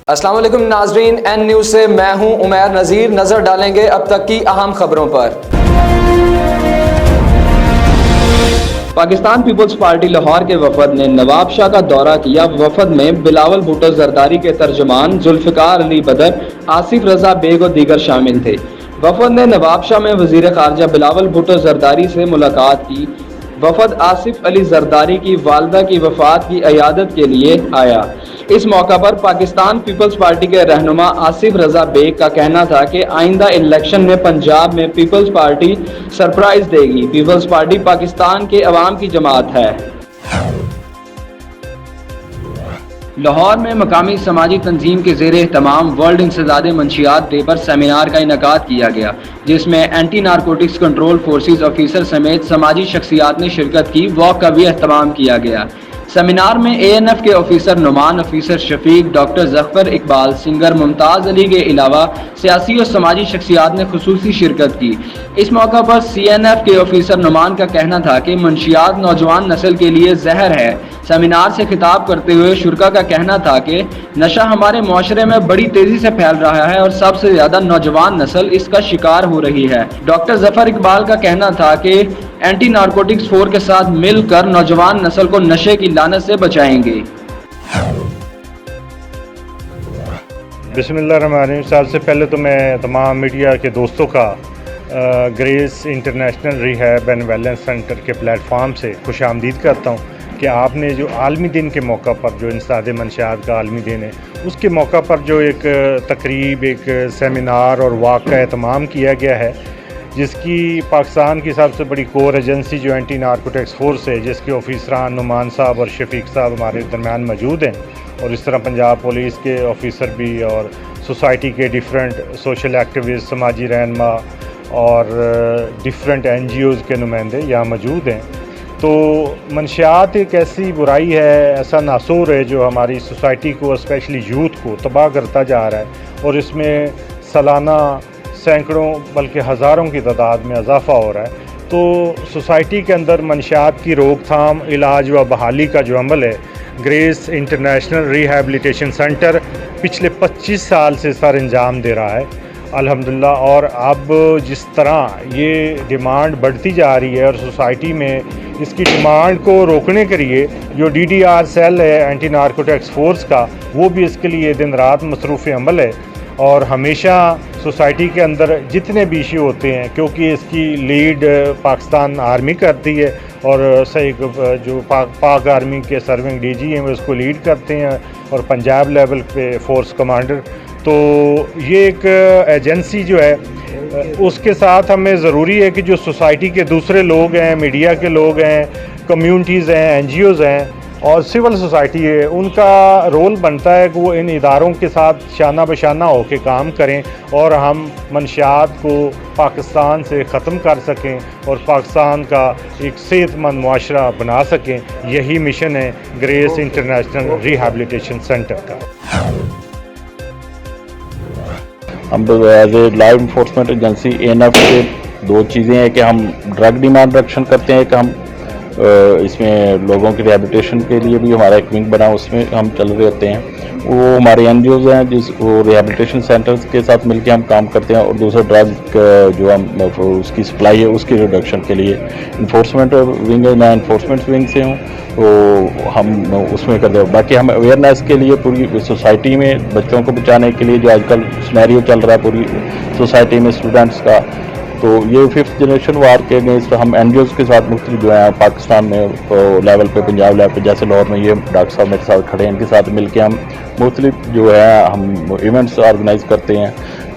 السلام علیکم ناظرین، این نیوز سے میں ہوں عمیر نذیر۔ نظر ڈالیں گے اب تک کی اہم خبروں پر۔ پاکستان پیپلز پارٹی لاہور کے وفد نے نواب شاہ کا دورہ کیا۔ وفد میں بلاول بھٹو زرداری کے ترجمان ذوالفقار علی بدر، آصف رضا بیگ اور دیگر شامل تھے۔ وفد نے نواب شاہ میں وزیر خارجہ بلاول بھٹو زرداری سے ملاقات کی۔ وفد آصف علی زرداری کی والدہ کی وفات کی عیادت کے لیے آیا۔ اس موقع پر پاکستان پیپلز پارٹی کے رہنما آصف رضا بیگ کا کہنا تھا کہ آئندہ الیکشن میں پنجاب میں پیپلز پارٹی سرپرائز دے گی۔ پیپلز پارٹی پاکستان کے عوام کی جماعت ہے۔ لاہور میں مقامی سماجی تنظیم کے زیر اہتمام ورلڈ انسداد منشیات ڈے پر سیمینار کا انعقاد کیا گیا، جس میں anti narcotics control forces officer سمیت سماجی شخصیات نے شرکت کی۔ واک کا بھی اہتمام کیا گیا۔ سیمینار میں اے این ایف کے آفیسر نعمان، آفیسر شفیق، ڈاکٹر ظفر اقبال، سنگر ممتاز علی کے علاوہ سیاسی اور سماجی شخصیات نے خصوصی شرکت کی۔ اس موقع پر سی این ایف کے آفیسر نعمان کا کہنا تھا کہ منشیات نوجوان نسل کے لیے زہر ہے۔ سیمینار سے خطاب کرتے ہوئے شرکا کا کہنا تھا کہ نشہ ہمارے معاشرے میں بڑی تیزی سے پھیل رہا ہے اور سب سے زیادہ نوجوان نسل اس کا شکار ہو رہی ہے۔ ڈاکٹر ظفر اقبال کا کہنا تھا کہ اینٹی نارکوٹکس فورس کے ساتھ مل کر نوجوان نسل کو نشے کی لعنت سے بچائیں گے۔ بسم اللہ الرحمن الرحیم۔ سب سے پہلے تو میں تمام میڈیا کے دوستوں کا grace international rehab and wellness centre کے پلیٹ فارم سے خوش آمدید کرتا ہوں کہ آپ نے جو عالمی دن کے موقع پر، جو انسداد منشیات کا عالمی دن ہے، اس کے موقع پر جو ایک تقریب، ایک سیمینار اور واک کا اہتمام کیا گیا ہے، جس کی پاکستان کی سب سے بڑی کور ایجنسی جو اینٹی نارکوٹکس فورس ہے، جس کے آفیسران نعمان صاحب اور شفیق صاحب ہمارے درمیان موجود ہیں، اور اس طرح پنجاب پولیس کے آفیسر بھی اور سوسائٹی کے ڈیفرنٹ سوشل ایکٹیوسٹ، سماجی رہنما اور ڈیفرنٹ این جی اوز کے نمائندے یہاں موجود ہیں۔ تو منشیات ایک ایسی برائی ہے، ایسا ناسور ہے جو ہماری سوسائٹی کو، اسپیشلی یوتھ کو تباہ کرتا جا رہا ہے، اور اس میں سالانہ سینکڑوں بلکہ ہزاروں کی تعداد میں اضافہ ہو رہا ہے۔ تو سوسائٹی کے اندر منشیات کی روک تھام، علاج و بحالی کا جو عمل ہے، گریس انٹرنیشنل ریہیبلیٹیشن سینٹر پچھلے 25 سال سے سر انجام دے رہا ہے الحمدللہ۔ اور اب جس طرح یہ ڈیمانڈ بڑھتی جا رہی ہے اور سوسائٹی میں اس کی ڈیمانڈ کو روکنے کے لیے جو ڈی ڈی آر سیل ہے اینٹی نارکوٹکس فورس کا، وہ بھی اس کے لیے دن رات مصروف عمل ہے، اور ہمیشہ سوسائٹی کے اندر جتنے بھی ایشو ہوتے ہیں، کیونکہ اس کی لیڈ پاکستان آرمی کرتی ہے، اور جو پاک آرمی کے سرونگ ڈی جی ہیں وہ اس کو لیڈ کرتے ہیں، اور پنجاب لیول پہ فورس کمانڈر۔ تو یہ ایک ایجنسی جو ہے، اس کے ساتھ ہمیں ضروری ہے کہ جو سوسائٹی کے دوسرے لوگ ہیں، میڈیا کے لوگ ہیں، کمیونٹیز ہیں، این جی اوز ہیں اور سول سوسائٹی ہے، ان کا رول بنتا ہے کہ وہ ان اداروں کے ساتھ شانہ بشانہ ہو کے کام کریں، اور ہم منشیات کو پاکستان سے ختم کر سکیں اور پاکستان کا ایک صحت مند معاشرہ بنا سکیں۔ یہی مشن ہے گریس انٹرنیشنل ریہیبلیٹیشن سینٹر کا۔ ہم as a law enforcement agency A N F سے دو چیزیں ہیں کہ ہم ڈرگ ڈیمانڈ ریڈکشن کرتے ہیں، کہ ہم اس میں لوگوں کی ریہیبلیٹیشن کے لیے بھی ہمارا ایک ونگ بنا، اس میں ہم چل رہے ہوتے ہیں۔ وہ ہمارے این جی اوز ہیں جس وہ ریہیبلیٹیشن سینٹرز کے ساتھ مل کے ہم کام کرتے ہیں، اور دوسرا ڈرگ جو ہم اس کی سپلائی ہے اس کی ریڈکشن کے لیے انفورسمنٹ ونگ ہے، میں انفورسمنٹ ونگ سے ہوں، تو ہم اس میں کرتے ہیں۔ باقی ہم اویئرنیس کے لیے پوری سوسائٹی میں بچوں کو بچانے کے لیے جو آج کل سنیریو چل رہا ہے پوری سوسائٹی میں اسٹوڈنٹس کا، تو یہ 5th جنریشن وار کے اگینسٹ ہم این جی اوز کے ساتھ مختلف جو ہیں پاکستان میں لیول پہ، پنجاب لیول پہ، جیسے لاہور میں یہ ڈاکٹر صاحب میرے ساتھ کھڑے ہیں، ان کے ساتھ مل کے ہم مختلف جو ہے ہم ایونٹس آرگنائز کرتے ہیں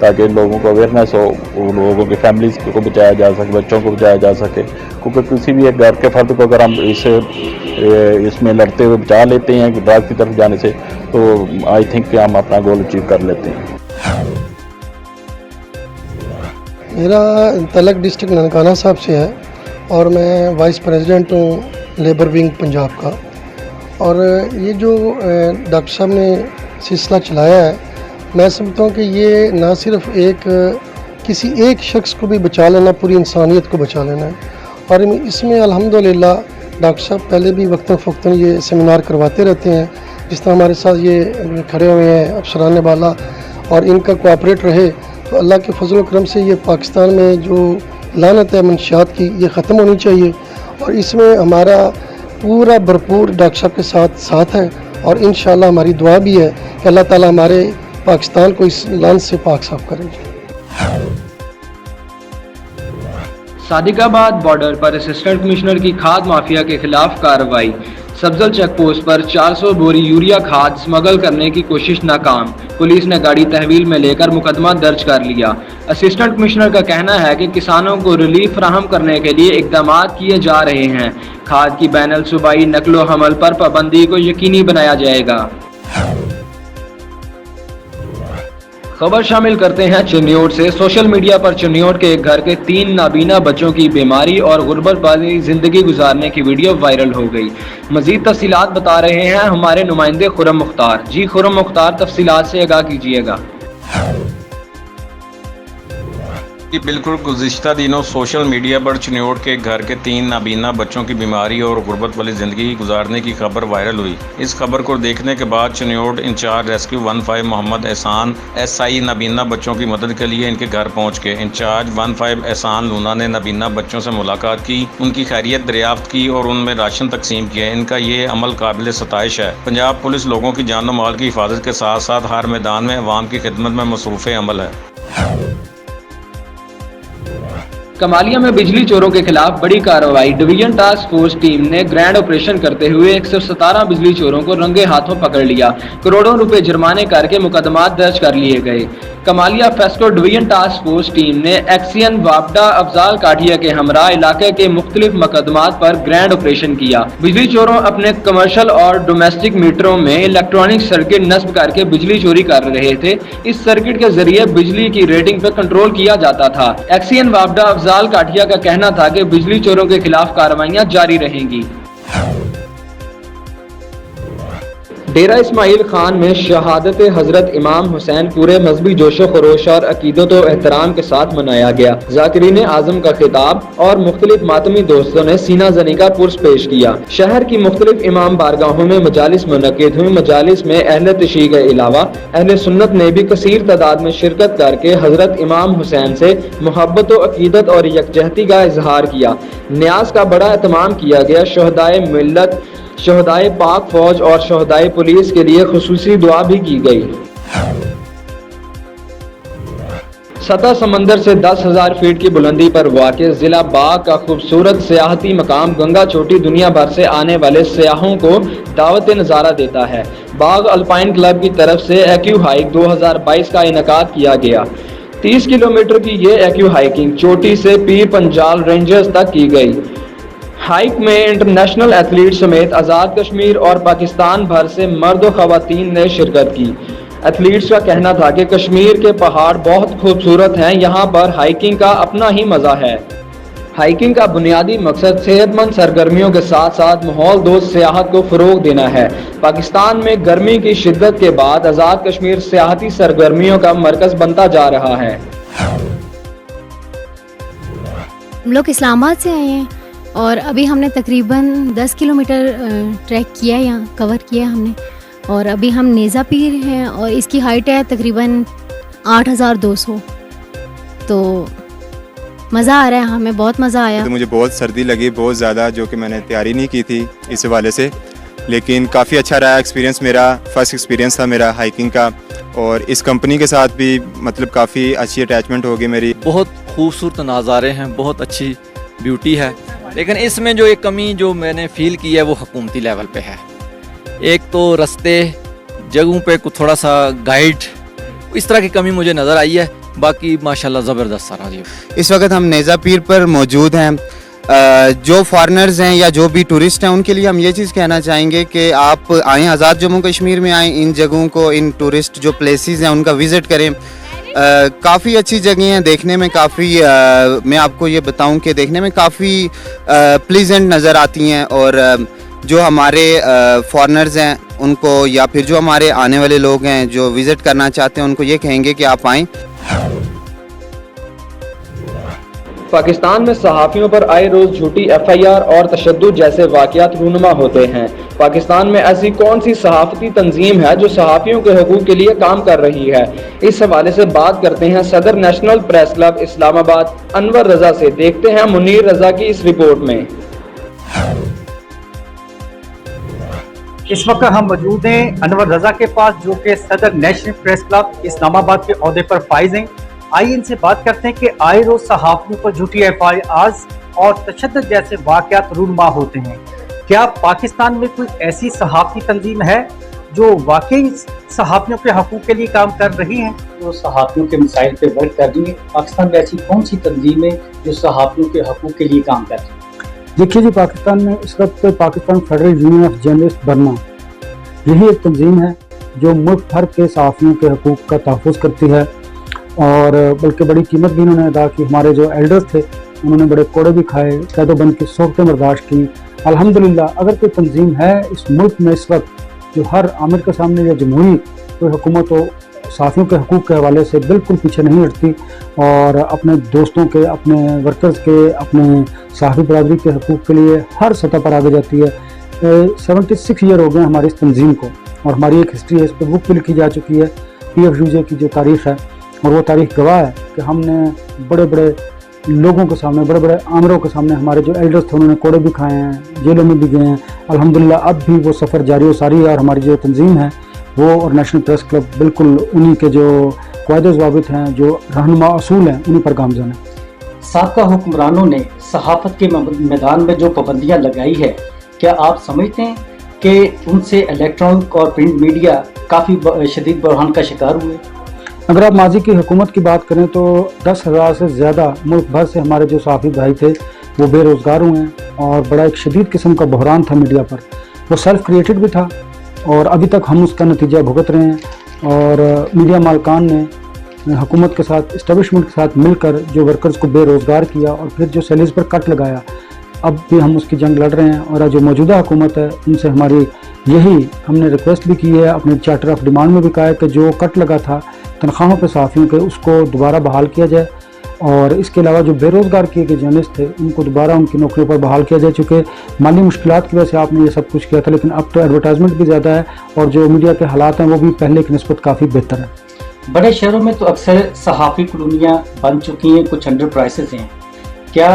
تاکہ لوگوں کو اویئرنیس ہو، لوگوں کی فیملیز کو بچایا جا سکے، بچوں کو بچایا جا سکے، کیونکہ کسی بھی ایک گھر کے فرد کو اگر ہم اس میں لڑتے ہوئے بچا لیتے ہیں کہ ڈرگ کی طرف جانے سے، تو آئی تھنک کہ ہم اپنا گول اچیو کر لیتے ہیں۔ میرا تعلق ڈسٹرکٹ ننکانہ صاحب سے ہے، اور میں وائس پریزیڈنٹ ہوں لیبر ونگ پنجاب کا۔ اور یہ جو ڈاکٹر صاحب نے سلسلہ چلایا ہے، میں سمجھتا ہوں کہ یہ نہ صرف کسی ایک شخص کو بھی بچا لینا، پوری انسانیت کو بچا لینا ہے۔ اور اس میں الحمدللہ ڈاکٹر صاحب پہلے بھی وقتاً فوقتاً یہ سیمینار کرواتے رہتے ہیں، जिस तरह हमारे साथ ये खड़े हुए हैं अफसरान बाला और इनका कोऑपरेट रहे तो अल्लाह के फजल करम से ये पाकिस्तान में जो लानत है मंशियात की ये ख़त्म होनी चाहिए और इसमें हमारा पूरा भरपूर डॉक्टर साहब के साथ है और इंशाअल्लाह हमारी दुआ भी है कि अल्लाह ताला हमारे पाकिस्तान को इस लानत से पाक साफ करेंगे। सादिकाबाद बॉर्डर पर असिस्टेंट कमिश्नर की खाद माफिया के खिलाफ कार्रवाई। सब्जल चेक पोस्ट पर 400 बोरी यूरिया खाद स्मगल करने की कोशिश नाकाम। पुलिस ने गाड़ी तहवील में लेकर मुकदमा दर्ज कर लिया। असिस्टेंट कमिश्नर का कहना है कि किसानों को रिलीफ फराहम करने के लिए इकदाम किए जा रहे हैं। खाद की बैनुल सूबाई नकलो हमल पर पाबंदी को यकीनी बनाया जाएगा। खबर शामिल करते हैं चिन्योट से। सोशल मीडिया पर चिन्योट के एक घर के 3 नाबीना बच्चों की बीमारी और गुर्बत वाली जिंदगी गुजारने की वीडियो वायरल हो गई। मजीद तफसीलात बता रहे हैं हमारे नुमाइंदे खुरम मुख्तार। जी खुरम मुख्तार, तफसीलात से आगाह कीजिएगा। कि बिल्कुल गुज़िश्ता दिनों सोशल मीडिया पर चिन्योट के घर के 3 नाबीना बच्चों की बीमारी और गुर्बत वाली ज़िंदगी गुजारने की खबर वायरल हुई। इस खबर को देखने के बाद चिन्योट इंचार्ज रेस्क्यू 15 मोहम्मद एहसान SI नाबीना बच्चों की मदद के लिए इनके घर पहुंच के इंचार्ज 15 एहसान लूना ने नाबीना बच्चों से मुलाकात की, उनकी खैरियत दरियाफ्त की और उनमें राशन तकसीम किया। इनका ये अमल काबिल सताइश है। पंजाब पुलिस लोगों की जान और माल की हिफाजत के साथ साथ हर मैदान में अवाम की खिदमत में मसरूफ़ अमल है। कमालिया में बिजली चोरों के खिलाफ बड़ी कार्रवाई। डिवीजन टास्क फोर्स टीम ने ग्रैंड ऑपरेशन करते हुए 117 बिजली चोरों को रंगे हाथों पकड़ लिया। करोड़ों रुपए जुर्माने करके मुकदमात दर्ज कर लिए गए। Kamalia FESCO division task force team ने एक्सियन वापडा अफजाल काठिया के हमरा इलाके के मुख्तलिफ मुकदमात पर ग्रैंड ऑपरेशन किया। बिजली चोरों अपने कमर्शियल और डोमेस्टिक मीटरों में इलेक्ट्रॉनिक सर्किट नस्ब करके बिजली चोरी कर रहे थे। इस सर्किट के जरिए बिजली की रेटिंग पर कंट्रोल किया जाता था। एक्सियन वापडा अफजाल काठिया का कहना था कि बिजली चोरों के खिलाफ कार्रवाइयां जारी रहेंगी। डेरा इस्माइल खान में शहादत हजरत इमाम हुसैन पूरे मजहबी जोशो खरोश और अकीदत व एहतराम के साथ मनाया गया। जाकिरीन आजम का खिताब और मुख्तलिफ मातमी दोस्तों ने सीना जनी का पुरस पेश किया। शहर की मुख्तलिफ इमाम बारगाहों में मजालिस मुनक्किद हुई। मजालिस में अहले तशरीह के अलावा अहले सुन्नत ने भी कसीर तादाद में शिरकत करके हजरत इमाम हुसैन से मोहब्बत व अकीदत और यकजहती का इजहार किया। न्याज का बड़ा एहतमाम किया गया। शहदाए मिल्लत, शहदाए पाक फौज और शहदाए पुलिस के लिए खुसूसी दुआ भी की गई। सतह समंदर से 10,000 फीट की बुलंदी पर वाक़ जिला बाग का खूबसूरत सियाहती मकाम गंगा चोटी दुनिया भर से आने वाले सयाहों को दावत नज़ारा देता है। बाग अल्पाइन क्लब की तरफ से एक्यू हाइक 2022 का इनेकाद किया गया। 30 किलोमीटर की ये एक्यू हाइकिंग चोटी से पीर पंजाल रेंजर्स तक की गई। हाइक में इंटरनेशनल एथलीट समेत आज़ाद कश्मीर और पाकिस्तान भर से मर्द व ख़वातीन ने शिरकत की। एथलीट्स का कहना था कि कश्मीर के पहाड़ बहुत खूबसूरत हैं, यहाँ पर हाइकिंग का अपना ही मज़ा है। हाइकिंग का बुनियादी मकसद सेहतमंद सरगर्मियों के साथ साथ माहौल दोस्त सियाहत को फ़रोग देना है। पाकिस्तान में गर्मी की शिद्दत के बाद आज़ाद कश्मीर सियाहती सरगर्मियों का मरकज़ बनता जा रहा है। हम लोग इस्लामाबाद से आए हैं और अभी हमने तकरीबन 10 किलोमीटर ट्रैक किया है, यहाँ कवर किया हमने। और अभी हम नेज़ा पीर हैं और इसकी हाइट है तकरीबन 8,200। तो मज़ा आ रहा है, हमें बहुत मज़ा आया। तो मुझे बहुत सर्दी लगी बहुत ज़्यादा, जो कि मैंने तैयारी नहीं की थी इस हवाले से, लेकिन काफ़ी अच्छा रहा एक्सपीरियंस। मेरा फर्स्ट एक्सपीरियंस था मेरा हाइकिंग का, और इस कंपनी के साथ भी मतलब काफ़ी अच्छी अटैचमेंट होगी मेरी। बहुत खूबसूरत नज़ारे हैं, बहुत अच्छी ब्यूटी है, लेकिन इसमें जो एक कमी जो मैंने फ़ील की है वो हुकूमती लेवल पे है। एक तो रास्ते जगहों पे कुछ थोड़ा सा गाइड, इस तरह की कमी मुझे नज़र आई है। बाकी माशाल्लाह ज़बरदस्त सारा जी। इस वक्त हम नेज़ा पीर पर मौजूद हैं। जो फॉरेनर्स हैं या जो भी टूरिस्ट हैं उनके लिए हम ये चीज़ कहना चाहेंगे कि आप आएँ, आज़ाद जम्मू कश्मीर में आएँ, इन जगहों को, इन टूरिस्ट जो प्लेसेस हैं उनका विज़िट करें। काफ़ी अच्छी जगह हैं देखने में, काफ़ी मैं आपको ये बताऊं कि देखने में काफ़ी प्लीजेंट नज़र आती हैं। और जो हमारे फॉरेनर्स हैं उनको, या फिर जो हमारे आने वाले लोग हैं जो विज़िट करना चाहते हैं, उनको ये कहेंगे कि आप आएँ। पाकिस्तान में सहाफ़ियों पर आए रोज़ झूठी FIR और तशद्दुद जैसे वाक़यात रूनुमा होते हैं। पाकिस्तान में ऐसी कौन सी सहाफ़ती तंजीम है जो सहाफ़ियों के हकूक़ के लिए काम कर रही है? इस हवाले से बात करते हैं सदर national press club Islamabad Anwar Raza से। देखते हैं मुनीर रज़ा की इस रिपोर्ट में। इस वक्त हम मौजूद हैं अनवर रज़ा के पास, जो कि सदर नेशनल प्रेस क्लब इस्लामाबाद के ओहदे पर फाइज हैं। आइए इनसे बात करते हैं कि आए रोज सहाफ़ियों पर झूठी FIRs और तशद्दुद जैसे वाक़यात रूनुमा होते हैं। क्या पाकिस्तान में कोई ऐसी सहाफ़ी तंजीम है जो वाकई सहाफ़ियों के हकूक़ के लिए काम कर रही है, जो सहाफ़ियों के मसाइल पे वर्क कर रही है? पाकिस्तान में ऐसी कौन सी तंजीम है जो सहाफ़ियों के हकूक़ के लिए काम कर रही है? देखिए जी, पाकिस्तान में इस वक्त Pakistan federal union of journalist Burma, यही एक तंजीम है जो मुल्क भर के सहाफ़ियों के हकूक़ का तहफ़्फ़ुज़ करती है, और बल्कि बड़ी कीमत भी उन्होंने अदा की। हमारे जो एल्डर्स थे उन्होंने बड़े कोड़े भी खाए, कैदोबंद की सोबतें बर्दाश्त की। अल्हम्दुलिल्लाह, अगर कोई तंजीम है इस मुल्क में इस वक्त जो हर आमिर के सामने या जमहूरी कोई हुकूमत हो, सहाफ़ियों के हकूक़ के हवाले से बिल्कुल पीछे नहीं हटती और अपने दोस्तों के, अपने वर्कर्स के, अपने सहाफ़ी बरादरी के हकूक़ के लिए हर सतह पर आगे जाती है। 76 ईयर हो गए हमारी इस तंजीम को, और हमारी एक हिस्ट्री है, इस पर बुक भी लिखी जा चुकी है। PFUJ की जो तारीख़ है, और वो तारीख़ गवाह है कि हमने बड़े बड़े लोगों के सामने, बड़े बड़े आमिरों के सामने, हमारे जो एल्डर्स थे उन्होंने कोड़े भी खाए हैं, जेलों में भी गए हैं। अल्हम्दुलिल्लाह अब भी वो सफ़र जारी व सारी है, और हमारी जो तंजीम है वो और नेशनल प्रेस क्लब बिल्कुल उन्हीं के जो क़वायदे ज़वाबित हैं, जो रहनुमा असूल हैं, उन्हीं पर गामज़न है। साबका हुक्मरानों ने सहाफ़त के मैदान में जो पाबंदियाँ लगाई है, क्या आप समझते हैं कि उनसे इलेक्ट्रॉनिक और प्रिंट मीडिया काफ़ी शदीद बहरान का शिकार हुए? अगर आप माजी की हुकूमत की बात करें तो 10,000 से ज़्यादा मुल्क भर से हमारे जो सहाफ़ी भाई थे वो बेरोज़गार हुए हैं, और बड़ा एक शदीद किस्म का बहरान था मीडिया पर। वो सेल्फ़ क्रिएटेड भी था, और अभी तक हम उसका नतीजा भुगत रहे हैं। और मीडिया मालकान ने हुकूमत के साथ, इस्टेब्लिशमेंट के साथ मिलकर जो वर्कर्स को बेरोज़गार किया, और फिर जो सैलरीज़ पर कट लगाया, अब भी हम उसकी जंग लड़ रहे हैं। और जो मौजूदा हुकूमत है उनसे हमारी यही हमने रिक्वेस्ट भी की है, अपने चार्टर ऑफ डिमांड में भी कहा है कि जो कट लगा था तनख्वाहों पे सहाफ़ियों के, उसको दोबारा बहाल किया जाए। और इसके अलावा जो बेरोज़गार किए गए जर्नलिस्ट थे उनको दोबारा उनकी नौकरियों पर बहाल किया जाए। चूँकि माली मुश्किलात की वजह से आपने ये सब कुछ किया था, लेकिन अब तो एडवर्टाइजमेंट भी ज़्यादा है, और जो मीडिया के हालात हैं वो भी पहले की निस्बत काफ़ी बेहतर है। बड़े शहरों में तो अक्सर सहाफ़ी कॉलोनियाँ बन चुकी हैं, कुछ अंडर प्राइसेस हैं। क्या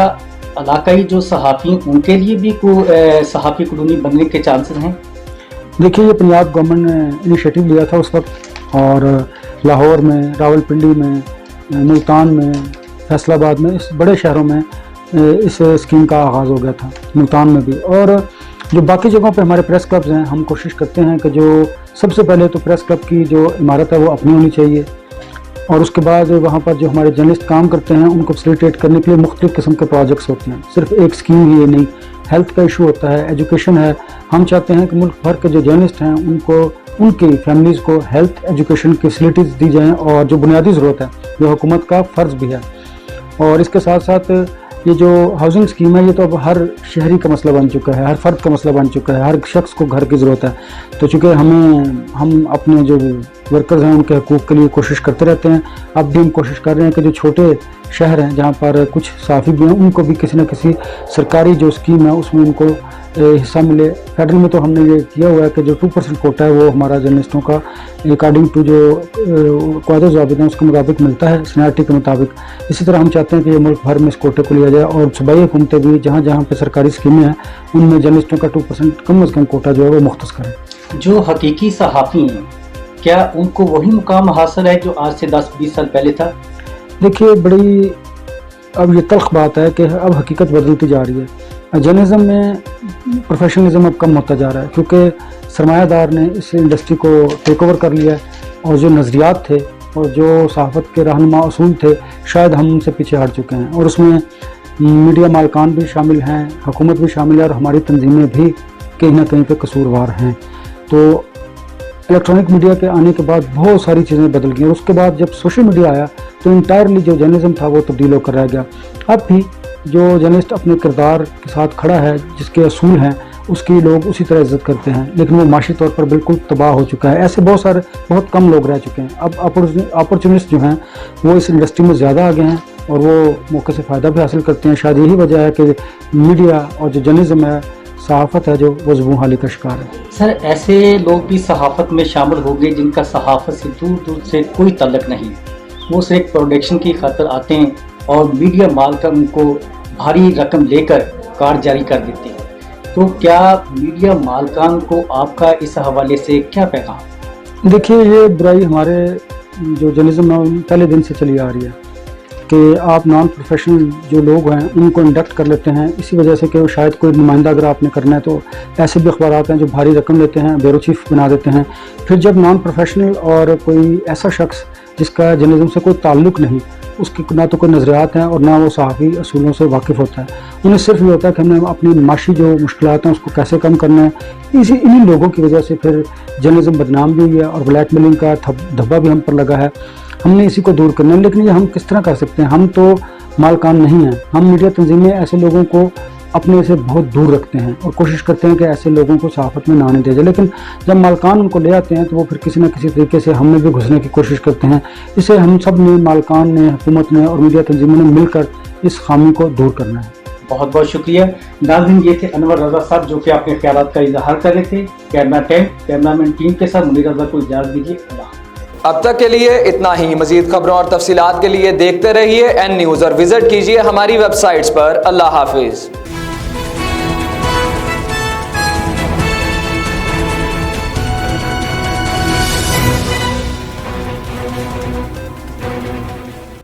इलाकाई जो सहाफ़ी हैं उनके लिए भी कोई सहाफ़ी कॉलोनी बनने के चांसेस हैं? देखिए, ये पंजाब गवर्नमेंट ने इनिशिएटिव लिया था उस वक्त, और लाहौर में, रावलपिंडी में, मुल्तान में, फैसलाबाद में, इस बड़े शहरों में इस स्कीम का आगाज़ हो गया था, मुल्तान में भी। और जो बाकी जगहों पे हमारे प्रेस क्लब्स हैं, हम कोशिश करते हैं कि जो सबसे पहले तो प्रेस क्लब की जो इमारत है वो अपनी होनी चाहिए, और उसके बाद वहाँ पर जो हमारे जर्नलिस्ट काम करते हैं उनको फैसिलिटेट करने के लिए मुख्तलिफ़ किस्म के प्रोजेक्ट्स होते हैं। सिर्फ एक स्कीम ही ये नहीं, हेल्थ का इशू होता है, एजुकेशन है। हम चाहते हैं कि मुल्क भर के जो जर्नलिस्ट हैं उनको, उनकी फैमिलीज़ को हेल्थ एजुकेशन की फैसिलिटीज़ दी जाएँ, और जो बुनियादी ज़रूरत है जो हुकूमत का फ़र्ज़ भी है। और इसके साथ साथ ये जो हाउसिंग स्कीम है, ये तो अब हर शहरी का मसला बन चुका है, हर फ़र्द का मसला बन चुका है, हर शख्स को घर की ज़रूरत है। तो चूँकि हम अपने जो वर्कर्स हैं उनके हकूक़ के लिए कोशिश करते रहते हैं। अब भी हम कोशिश कर रहे हैं कि जो छोटे शहर हैं जहाँ पर कुछ सहाफ़ी भी हैं, उनको भी किसी न किसी सरकारी जो स्कीम है उसमें उनको हिस्सा मिले। फेडरल में तो हमने ये किया हुआ है कि जो 2% कोटा है वो हमारा जर्नलिस्टों का अकॉर्डिंग टू जो क़वायदे ज़वाबित हैं उसके मुताबिक मिलता है, सीनियरिटी के मुताबिक। इसी तरह हम चाहते हैं कि ये मुल्क भर में इस कोटे को लिया जाए, और सूबाई हुकूमतें भी जहाँ जहाँ पे सरकारी स्कीमें हैं उनमें जर्नलिस्टों का 2% कम से कम कोटा जो है वो मुख्तस करें। जो हकीकी सहाफ़ी हैं, क्या उनको वही मुकाम हासिल है जो आज से 10-20 साल पहले था? देखिए, बड़ी अब ये तल्ख़ बात है कि अब हकीकत बदलती जा रही है। जर्नलिज़म में प्रोफेशनलिज्म अब कम होता जा रहा है, क्योंकि सरमायादार ने इस इंडस्ट्री को टेक ओवर कर लिया है, और जो नज़रियात थे और जो सहाफ़त के रहनुमा असूल थे शायद हम उनसे पीछे हट चुके हैं। और उसमें मीडिया मालकान भी शामिल हैं, हुकूमत भी शामिल है, और हमारी तंजीमें भी कहीं ना कहीं पे कसूरवार हैं। तो इलेक्ट्रॉनिक मीडिया के आने के बाद बहुत सारी चीज़ें बदल गई, और उसके बाद जब सोशल मीडिया आया तो इंटायरली जो जर्नलिज्म था वो तब्दील होकर रह गया। अब भी जो जर्नलिस्ट अपने किरदार के साथ खड़ा है, जिसके असूल हैं, उसकी लोग उसी तरह इज़्ज़त करते हैं, लेकिन वो माशी तौर पर बिल्कुल तबाह हो चुका है। ऐसे बहुत कम लोग रह चुके हैं। अब अपॉर्चुनिस्ट जो हैं वो इस इंडस्ट्री में ज़्यादा आ गए हैं, اور وہ موقع سے فائدہ بھی حاصل کرتے ہیں. شاید یہی وجہ ہے کہ میڈیا اور جو جرنلزم ہے، صحافت ہے، جو وہ زبوں حالی کا شکار ہے. سر ایسے لوگ بھی صحافت میں شامل ہو گئے جن کا صحافت سے دور دور سے کوئی تعلق نہیں، وہ صرف پروڈکشن کی خاطر آتے ہیں اور میڈیا مالکان ان کو بھاری رقم لے کر کار جاری کر دیتے ہیں. تو کیا میڈیا مالکان کو آپ کا اس حوالے سے کیا پیغام؟ دیکھیے، یہ برائی ہمارے جو جرنلزم ہے پہلے دن سے چلی آ رہی ہے کہ آپ نان پروفیشنل جو لوگ ہیں ان کو انڈکٹ کر لیتے ہیں، اسی وجہ سے کہ وہ شاید کوئی نمائندہ اگر آپ نے کرنا ہے تو ایسے بھی اخبارات ہیں جو بھاری رقم لیتے ہیں، بیورو چیف بنا دیتے ہیں. پھر جب نان پروفیشنل اور کوئی ایسا شخص جس کا جرنلزم سے کوئی تعلق نہیں، اس کی نہ تو کوئی نظریات ہیں اور نہ وہ صحافی اصولوں سے واقف ہوتا ہے، انہیں صرف یہ ہوتا ہے کہ ہم نے اپنی معاشی جو مشکلات ہیں اس کو کیسے کم کرنا ہے. انہی لوگوں کی وجہ سے پھر جرنلزم بدنام بھی ہوئی ہے اور بلیک میلنگ کا دھبا بھی ہم پر لگا ہے. ہم نے اسی کو دور کرنا ہے، لیکن یہ ہم کس طرح کر سکتے ہیں؟ ہم تو مالکان نہیں ہیں. ہم میڈیا تنظیمیں ایسے لوگوں کو اپنے سے بہت دور رکھتے ہیں اور کوشش کرتے ہیں کہ ایسے لوگوں کو صحافت میں نہ آنے دیا جائے، لیکن جب مالکان ان کو لے آتے ہیں تو وہ پھر کسی نہ کسی طریقے سے ہم میں بھی گھسنے کی کوشش کرتے ہیں. اسے ہم سب نے، مالکان نے، حکومت نے اور میڈیا تنظیموں نے مل کر اس خامی کو دور کرنا ہے. بہت بہت شکریہ. ناظرین، یہ تھے انور رضا صاحب جو کہ اپنے خیالات کا اظہار کر رہے تھے. کیمرامین ٹیم کے ساتھ منیر رضا کو اجازت دیجیے. اللہ. اب تک کے لیے اتنا ہی. مزید خبروں اور تفصیلات کے لیے دیکھتے رہیے این نیوز اور وزٹ کیجیے ہماری ویب سائٹس پر. اللہ حافظ.